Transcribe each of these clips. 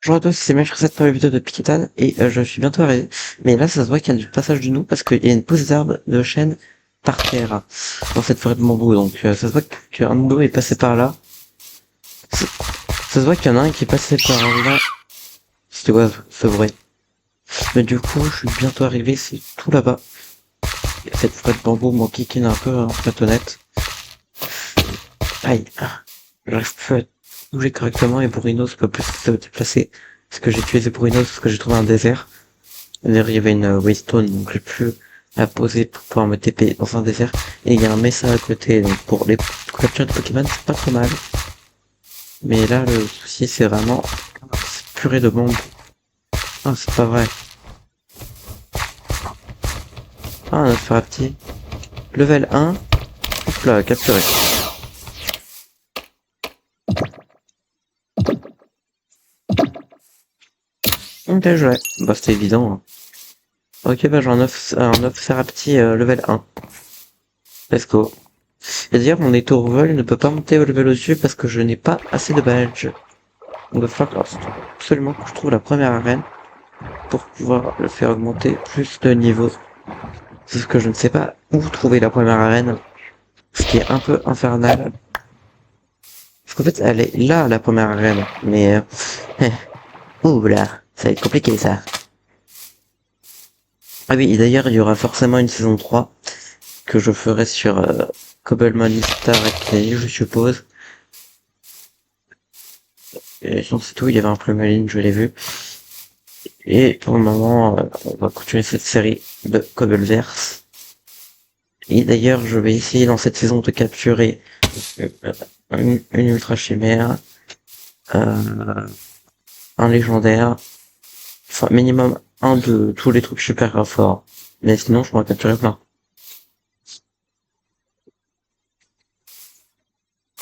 Bonjour à tous, c'est Mèche Recette pour la vidéo de Piquetan et je suis bientôt arrivé. Mais là, ça se voit qu'il y a du passage de nous parce qu'il y a une pousse d'arbre de chêne par terre dans cette forêt de bambou. Donc ça se voit qu'un de nous est passé par là. Ça, ça se voit qu'il y en a un qui est passé par là. C'était quoi ce bruit? Mais du coup, je suis bientôt arrivé, c'est tout là-bas. Cette forêt de bambou m'en kikine un peu, hein, pour être honnête. Aïe, j'arrive plus à bouger correctement et Bourrinos peut plus se déplacer. Parce que j'ai tué ces Bourrinos parce que j'ai trouvé un désert. D'ailleurs, il y avait une Waystone, donc j'ai pu la poser pour pouvoir me TP dans un désert. Et il y a un Mesa à côté, donc pour les captures de Pokémon, c'est pas trop mal. Mais là, le souci, c'est vraiment cette purée de bombes. Ah, c'est pas vrai. Ah, un autre petit. Level 1. Hop là, capturé. Ok, je l'ai. Bah, c'était évident, hein. Ok, bah, j'ai un œuf Serapti level 1. Let's go. Et d'ailleurs, mon étourvol ne peut pas monter au level au-dessus parce que je n'ai pas assez de badge. Il va falloir absolument que je trouve la première arène pour pouvoir le faire augmenter plus de niveau. C'est ce que je ne sais pas où trouver la première arène, ce qui est un peu infernal. Parce qu'en fait, elle est là, la première arène, mais... ouh là, ça va être compliqué ça. Ah oui, et d'ailleurs, il y aura forcément une saison 3 que je ferai sur Cobblemon Star Academy, je suppose. Et sinon, c'est tout, il y avait un Plumeline, je l'ai vu. Et pour le moment, on va continuer cette série de Cobbleverse. Et d'ailleurs, je vais essayer dans cette saison de capturer euh, une ultra chimère, euh, un légendaire, enfin minimum un de tous les trucs super forts. Mais sinon, je pourrais capturer plein.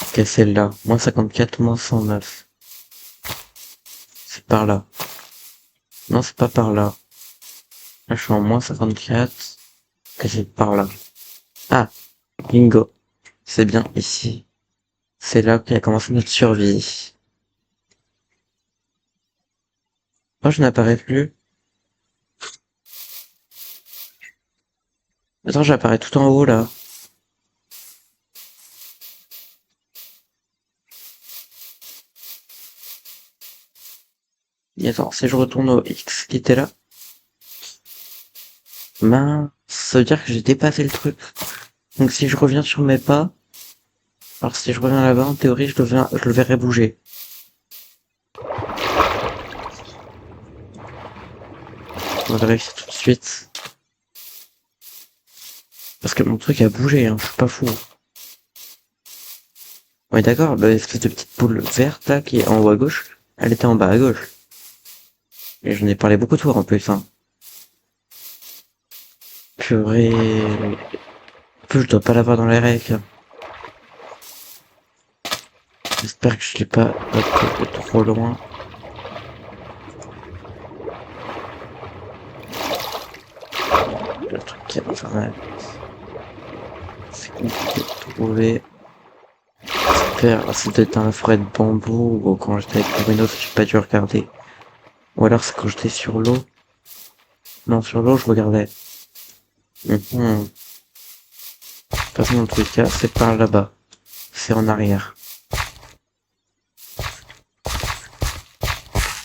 Ok, celle-là, moins 54, moins 109. C'est par là. Non, c'est pas par là. Là, je suis en moins 54. Ok, c'est par là. Ah, bingo. C'est bien ici. C'est là qu'a commencé notre survie. Moi, je n'apparais plus. Attends, j'apparais tout en haut, là. Et attends, si je retourne au X qui était là. Mince, ça veut dire que j'ai dépassé le truc. Donc si je reviens sur mes pas, alors si je reviens là-bas, en théorie, je le verrai bouger. On va vérifier tout de suite. Parce que mon truc a bougé, hein, je suis pas fou. Ouais, d'accord, l'espèce de petite boule verte, là, qui est en haut à gauche, elle était en bas à gauche. Et j'en ai parlé beaucoup trop, en plus, hein. Purée... En plus, je dois pas l'avoir dans les règles. J'espère que je l'ai pas trop loin. Le truc qui est infernal. C'est compliqué de trouver. J'espère, c'est peut-être dans la forêt de bambou, ou quand j'étais avec Bruno, j'ai pas dû regarder. Ou alors c'est quand j'étais sur l'eau. Non, sur l'eau, je regardais. De toute façon, dans tous les cas, c'est par là-bas. C'est en arrière.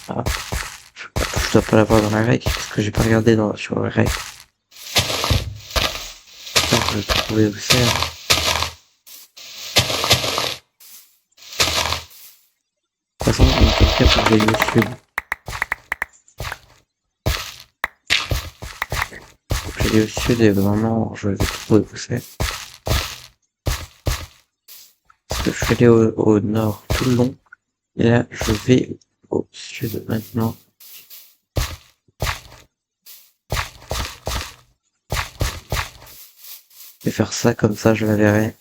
Ah, je dois pas l'avoir dans la règle, parce que j'ai pas regardé sur la règle. Putain, je vais trouver où c'est. De toute façon, dans tous les cas, faut que j'aille au sud. Faut que j'aille au sud et vraiment, je vais trouver où c'est. Parce que je suis allé au nord tout le long. Et là, je vais au sud maintenant. Je vais faire ça, comme ça, je la verrai.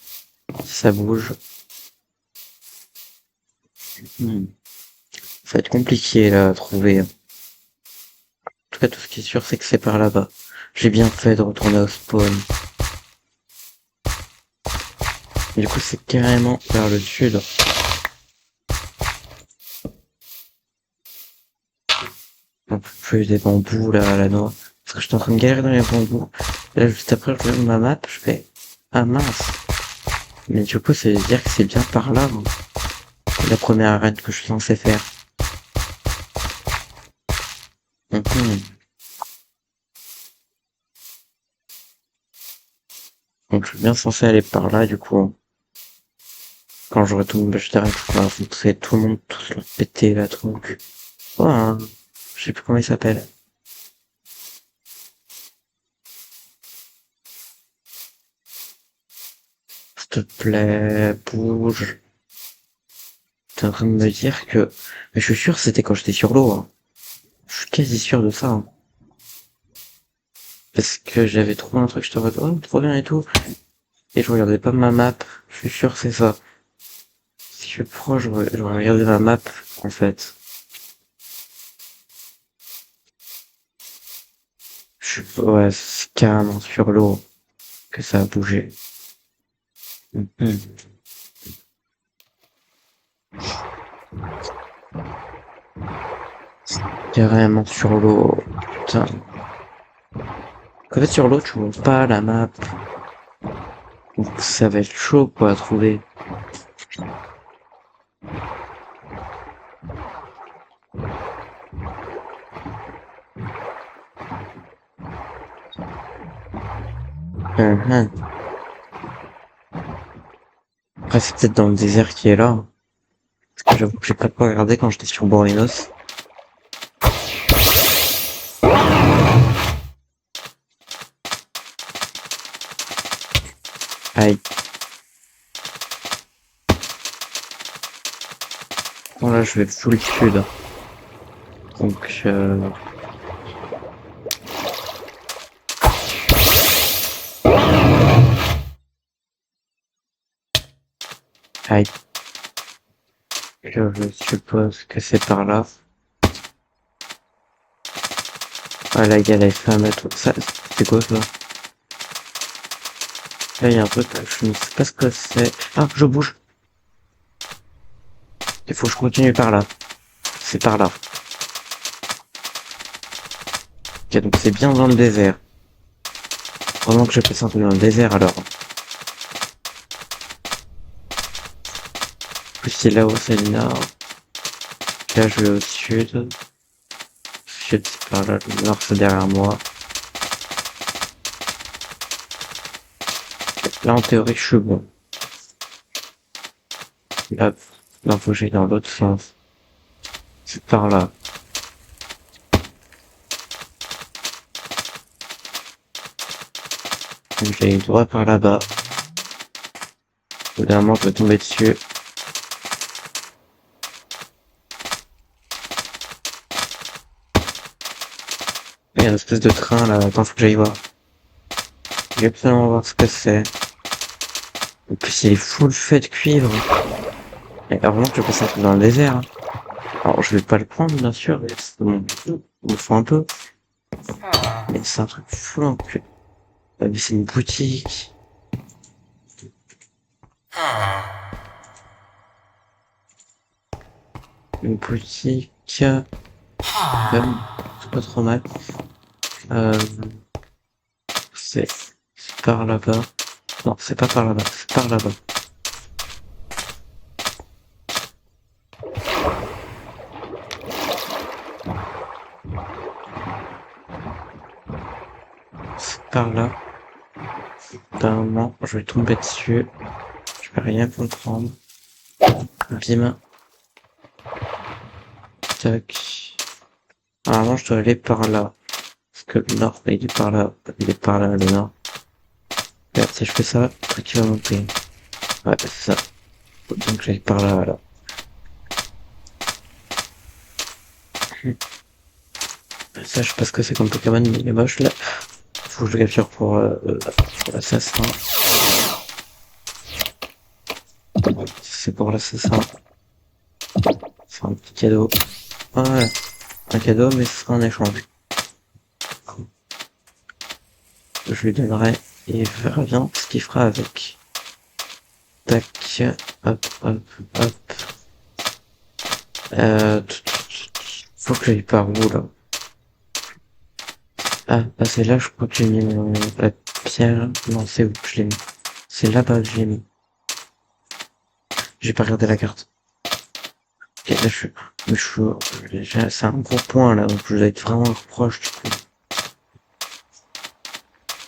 Si ça bouge. Ça va être compliqué, là, à trouver. En tout cas, tout ce qui est sûr, c'est que c'est par là-bas. J'ai bien fait de retourner au spawn. Et du coup, c'est carrément vers le sud. Non plus des bambous là à la noix. Parce que j'étais en train de galérer dans les bambous. Et là juste après je regarde ma map, je fais ah mince. Mais du coup ça veut dire que c'est bien par là, hein, la première arène que je suis censé faire. Mhm. Donc je suis bien censé aller par là du coup. Quand j'aurai tout, bah, je dirais tout le monde, tous leur péter la tronche. Oh, hein, je sais plus comment il s'appelle. S'il te plaît, bouge. T'es en train de me dire que... Mais je suis sûr que c'était quand j'étais sur l'eau, hein. Je suis quasi sûr de ça, hein. Parce que j'avais trouvé un truc, je te vois, oh, trop bien et tout. Et je regardais pas ma map. Je suis sûr que c'est ça. Si je suis proche, je regardais ma map, en fait. Ouais, c'est carrément sur l'eau que ça a bougé. Mhm. Carrément sur l'eau. Putain. En fait, sur l'eau, tu vois pas la map. Donc, ça va être chaud, quoi, à trouver. Mhm. Après, c'est peut-être dans le désert qui est là. Parce que j'avoue que j'ai pas trop regardé quand j'étais sur Borinos. Aïe. Bon, là, je vais full sud. Donc, aïe. Je suppose que c'est par là. Ah, là, il y a les femmes et tout. Ça, c'est quoi, ça? Là, il y a un truc, je ne sais pas ce que c'est. Ah, je bouge. Il faut que je continue par là. C'est par là. Ok, donc c'est bien dans le désert. Vraiment que je passe un peu dans le désert, alors. Plus c'est là-haut, c'est le nord. Là, je vais au sud. Sud, c'est par là. Le nord, c'est derrière moi. Là, en théorie, je suis bon. Là, non, faut que j'aille dans l'autre sens. C'est par là. Donc, j'allais droit par là-bas. Au bout d'un moment, je vais tomber dessus. Il y a une espèce de train, là. Attends, faut que j'aille voir. Je vais absolument voir ce que c'est. En plus, il est full fait de cuivre. Et heureusement que je passe un truc dans le désert, hein. Alors, je vais pas le prendre, bien sûr. Mais bon, il me faut un peu. Mais c'est un truc full en cul. Ah, mais c'est une boutique. Une boutique. Même, c'est pas trop mal. Euh, c'est par là-bas. Non, c'est pas par là-bas, c'est par là-bas. C'est par là. Apparemment, je vais tomber dessus. Je vais rien comprendre. Bim. Tac. Normalement, je dois aller par là. Parce que le nord, il est par là. Il est par là, le nord. Regarde, si je fais ça, le truc il va monter. Ouais, c'est ça. Donc j'aille par là, voilà. Ça, je sais pas ce que c'est comme Pokémon, mais il est moche, là. Faut que je le capture pour l'assassin. C'est pour l'assassin. C'est un petit cadeau. Voilà. Un cadeau, mais ce sera un échange. Je lui donnerai et il verra bien ce qu'il fera avec. Tac. Hop, hop, hop. Faut que j'aille par où, là? Ah, bah c'est là, je crois que j'ai mis la pierre. Non, c'est où que je l'ai mis? C'est là-bas que je l'ai mis. J'ai pas regardé la carte. Ok, là, mais c'est un gros point, là, donc je dois être vraiment proche, du coup.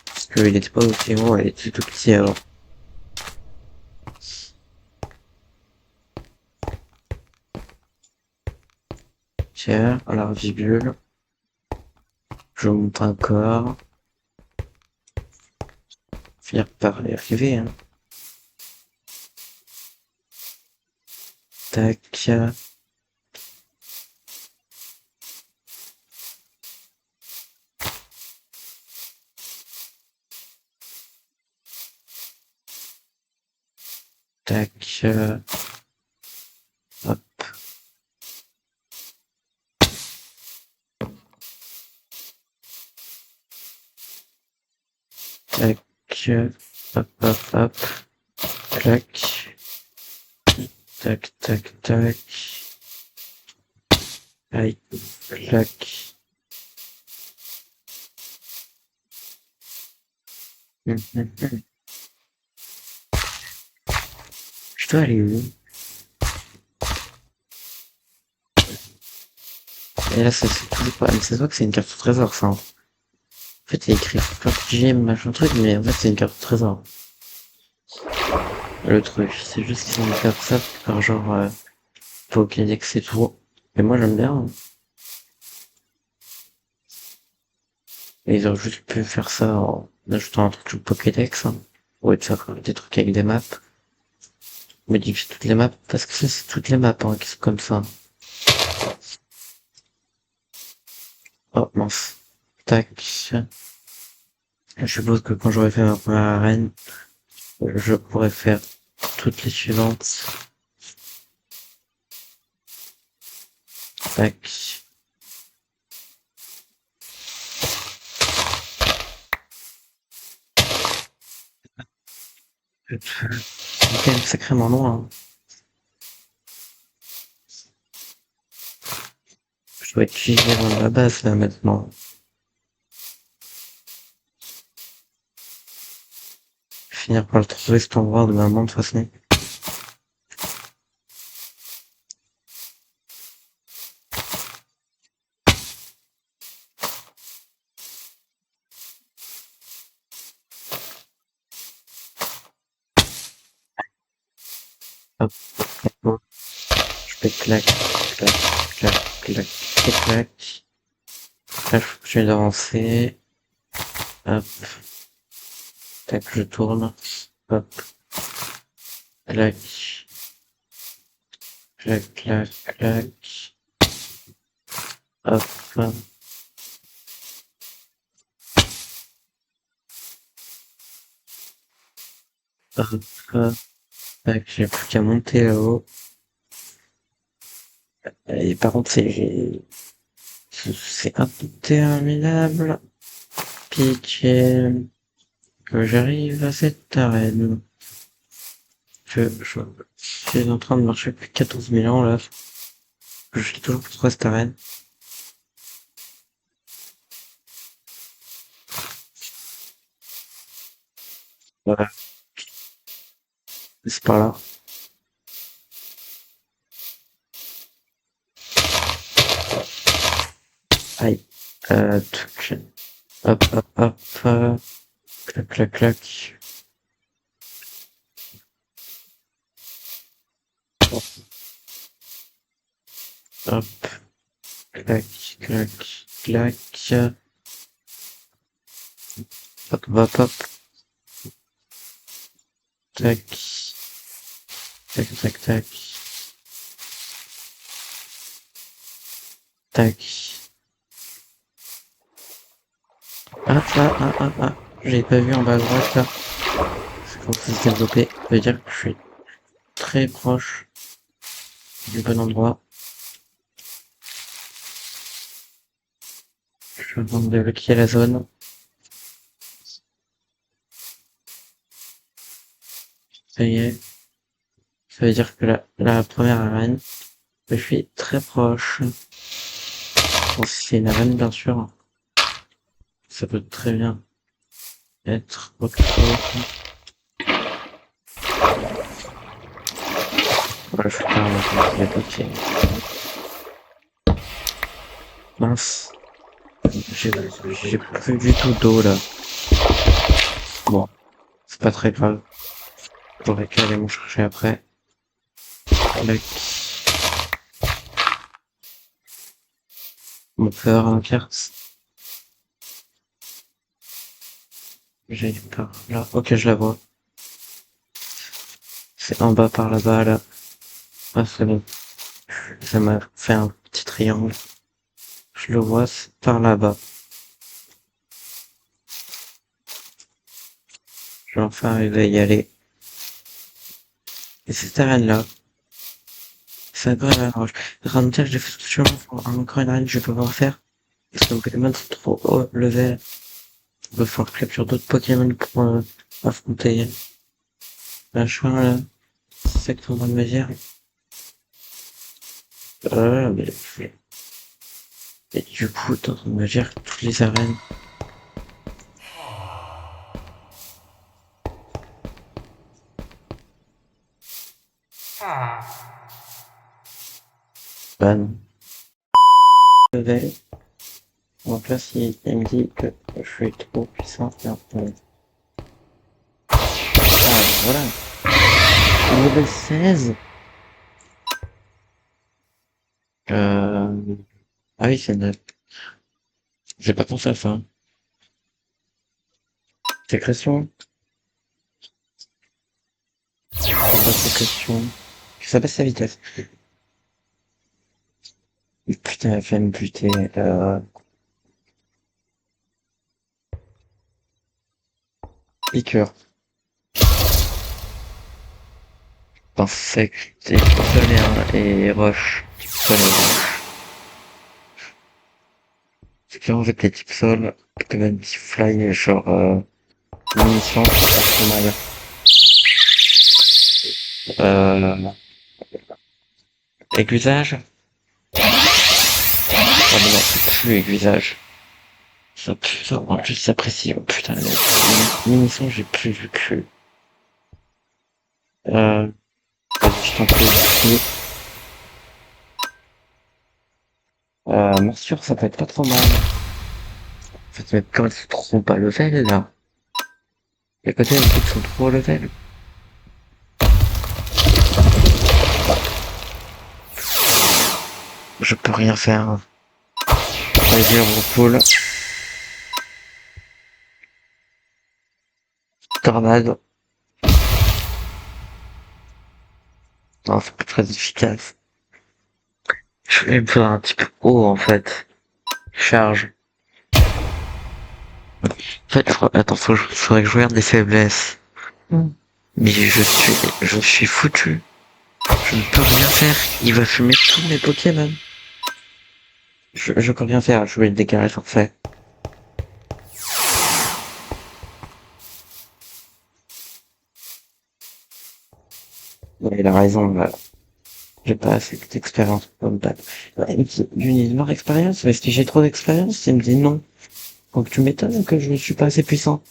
Parce qu'il était pas aussi gros, il était tout petit avant. Tiens, à la vibule. Je monte encore. Finir par y arriver, hein. Tac. Tac. Hop. Tac. Hop, hop, hop. Clac. Tac, tac, tac. Aïe. Clac. Je dois aller où? Et là, c'est toujours pas, mais c'est vrai que c'est une carte au trésor, ça, hein. En fait, il y a écrit GM, machin truc, mais en fait, c'est une carte au trésor. Le truc, c'est juste qu'ils ont fait ça par genre, Pokédex c'est tout. Mais moi, j'aime bien, hein. Et ils auraient juste pu faire ça en ajoutant un truc sur Pokédex, hein. Ou de faire des trucs avec des maps. Modifier toutes les maps, parce que ça, c'est toutes les maps, hein, qui sont comme ça. Oh, mince. Tac. Je suppose que quand j'aurai fait ma première arène, je pourrais faire toutes les suivantes. Tac. C'est quand même sacrément loin, hein. Je dois être figé dans la base, là, maintenant. Finir par le trouver cet endroit de maman, de toute façon. Hop, hop. Je fais clac, clac, clac, clac, clac, clac. Là, je vais avancer. Hop. Tac, je tourne. Hop. Clac. Clac, clac, clac. Hop. Hop. Hop. Tac, j'ai plus qu'à monter là-haut. Et par contre, c'est interminable. Pitié. Que j'arrive à cette arène. Je suis en train de marcher depuis 14 000 ans, là. Je suis toujours pour trouver cette arène. Voilà. C'est par là. Aïe. Tuc. Hop, hop, hop. Clac, clac, clac. Hop. Clac, clac, clac. Hop, hop, hop. Tac. Tac, tac, tac. Tac. Ah, ah, ah, ah, ah. J'avais pas vu en bas à droite, là. C'est quand ça se développer. Ça veut dire que je suis très proche du bon endroit. Je viens de débloquer la zone. Ça y est. Ça veut dire que la première arène, je suis très proche. Bon, si c'est une arène, bien sûr. Ça peut très bien être autre chose. Voilà, je suis carrément contre les bloqués. Mince. J'ai plus du tout d'eau là. Bon, c'est pas très grave. J'aurais qu'à aller m'en chercher après. Avec mon peur en carte. J'ai peur là. Ok, je la vois. C'est en bas par là-bas là. Ah, c'est bon. Ça m'a fait un petit triangle. Je le vois, c'est par là-bas. Je vais enfin arriver à y aller. Et cette arène-là, c'est encore une arène rouge. Rantel, j'ai fait tout le chemin pour encore une arène que je peux pas refaire. Parce que mon Pokémon c'est trop haut level. Il va falloir que je capture d'autres Pokémon pour affronter machin là. C'est ça que t'es en train de me dire. Mais et du coup, t'es en train de me dire que toutes les arènes. Ban. Level. Donc là, si il me dit que je suis trop puissant, ah, voilà. Level 16. Ah oui, c'est neuf. J'ai pas pensé à ça. Sécrétion. Pas sécrétion. Ça baisse sa vitesse. Putain, elle fait me buter. Piqueur. Insecte, et solaire et roche. Type sol et roche. C'est clair, avec les types sol, Pokémon type fly, genre, munitions, c'est pas trop mal. Aiguisage? Ah mais non, c'est plus aiguisage. Ça pue, ça, en plus, ça précise. Oh, putain, les munitions, j'ai plus vu que. Vas-y, je t'en prie. Morsure, ça peut être pas trop mal. En fait, mais quand elles sont trop bas level, là. Les côtés, elles sont trop level. Je peux rien faire. Vas-y, on roule. Tornade. Non, c'est pas très efficace. Je vais me faire un petit peu haut, en fait. Charge. En fait, attends, faudrait que je regarde les faiblesses. Mais je suis foutu. Je ne peux rien faire. Il va fumer tous mes Pokémon. Je peux rien faire. Je vais le déclarer forfait. Ouais, il a raison, là. J'ai pas assez d'expérience pour me battre. Ouais, une noire expérience, mais si j'ai trop d'expérience, il me dit non. Donc tu m'étonnes que je ne suis pas assez puissant.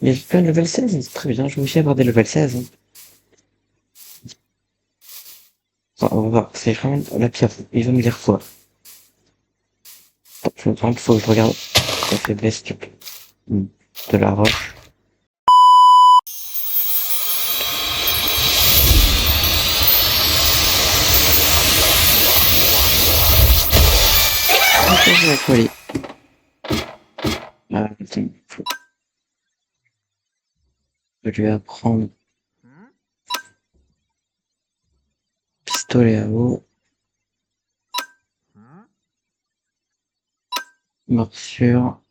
Mais j'ai plein de level 16, c'est très bien, je vais aussi avoir des level 16. Hein. Enfin, on va voir, c'est vraiment la pire. Il va me dire quoi? Il faut que je regarde la faiblesse de la roche. Ok, je vais coller. Ah, attends, faut lui apprendre pistolet à eau, morsure,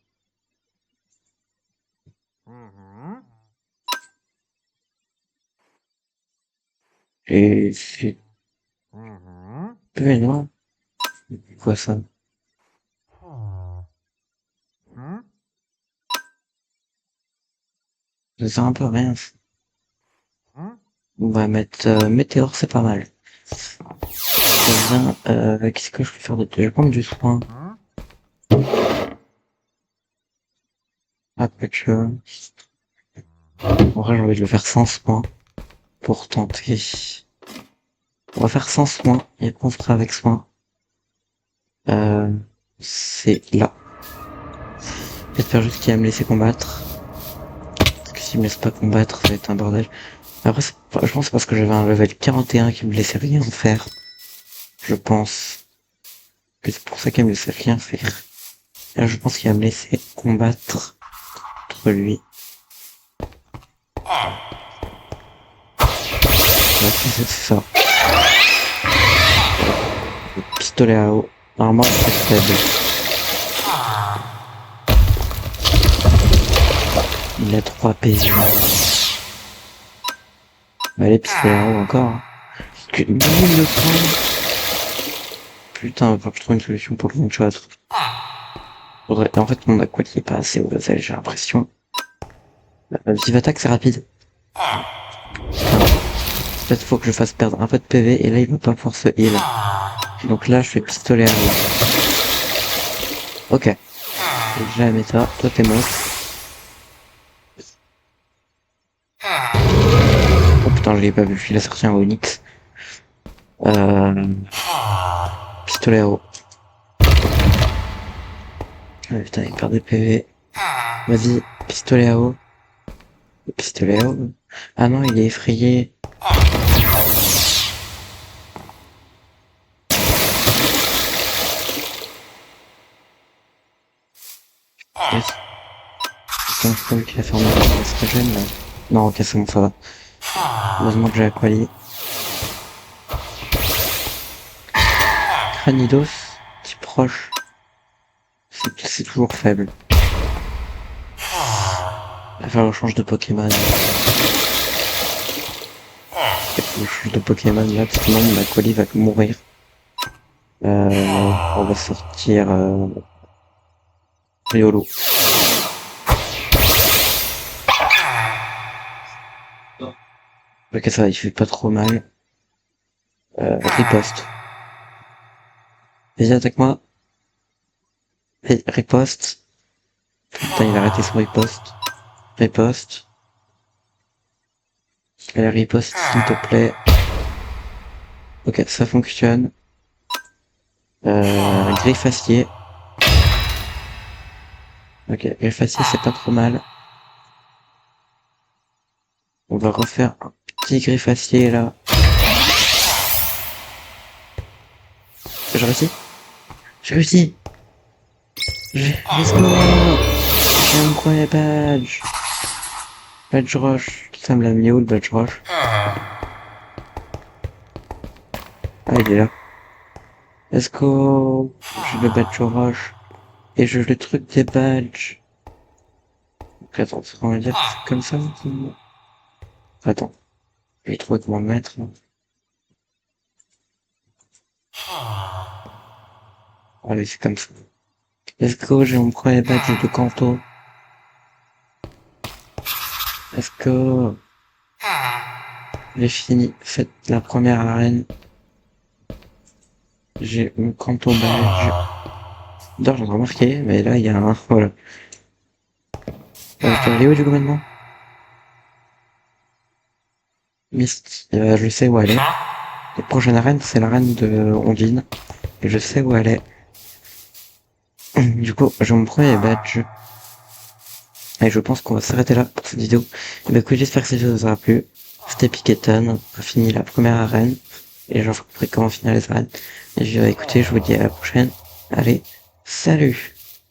et c'est peu énorme. Quoi ça? Ça sert un peu à rien. On va mettre météore, c'est pas mal. Très bien, qu'est-ce que je peux faire d'autre? Je vais prendre du soin. En vrai, j'ai envie de le faire sans soin pour tenter. On va faire sans soin et on fera avec soin. C'est là. J'espère juste qu'il va me laisser combattre. Parce que s'il me laisse pas combattre, ça va être un bordel. Après, je pense que c'est parce que j'avais un level 41 qui me laissait rien faire. Je pense que c'est pour ça qu'il me laissait rien faire. Et là, je pense qu'il va me laisser combattre contre lui. Ouais, c'est ça. Le pistolet à eau. Normalement, c'est faible. Il a 3 PV. Allez, pistolet à eau encore. Hein. Que 2200. Putain, va falloir que je trouve une solution pour le one-shot. Faudrait... En fait, mon aqua qui est pas assez haut level, j'ai l'impression. La vive attaque, c'est rapide. Peut-être faut que je fasse perdre un peu de PV, et là, il va pas pouvoir se heal. Donc là, je fais pistolet à eau. Ok. J'ai déjà la méta. Toi, t'es mort. Oh putain, je l'ai pas vu. Il a sorti un Onyx. Pistolet à eau. Ah, putain, il perd des PV. Vas-y, pistolet à eau. Pistolet à eau. Ah non, il est effrayé. Yes. Putain, je crois qu'il a fermé la stagène là. Non, ok, c'est bon, ça va. Heureusement que j'ai Aquali. Cranidos, petit proche. C'est toujours faible. Il va falloir que je change de Pokémon. Il faut que je change de Pokémon là, parce que sinon mon Aquali va mourir. On va sortir Riolo. Ok, ça va, il fait pas trop mal. Riposte. Vas-y, attaque-moi. Riposte. Putain, il a arrêté son riposte. Riposte. Allez, riposte, s'il te plaît. Ok, ça fonctionne. Griffe acier. Ok, griffe acier, c'est pas trop mal. On va refaire un petit griffe acier là. J'ai réussi. J'ai réussi. Let's go. J'ai un premier badge. Badge rush. Ça me l'a mis où le badge rush? Ah, il est là. Let's go. J'ai le badge rush. Et j'ai le truc des badges. Donc attends, on va dire que c'est comme ça. Attends. Je vais trouver comment le mettre. Là. Allez, c'est comme ça. Let's go, j'ai mon premier badge de Kanto. Let's go. J'ai fini. Faites la première arène. J'ai mon Kanto badge. D'ailleurs, j'ai remarqué, mais là, il y a un... Voilà. Je dois aller où, du coup, maintenant? Mist. Je sais où elle est. La prochaine arène, c'est l'arène de Ondine. Et je sais où elle est. Du coup, j'ai mon premier badge. Et je pense qu'on va s'arrêter là pour cette vidéo. Et bah écoute, j'espère que cette vidéo vous aura plu. C'était Piketon. On a fini la première arène. Et j'en ferai comment finir les arènes. Et écoutez, je vous dis à la prochaine. Allez, salut!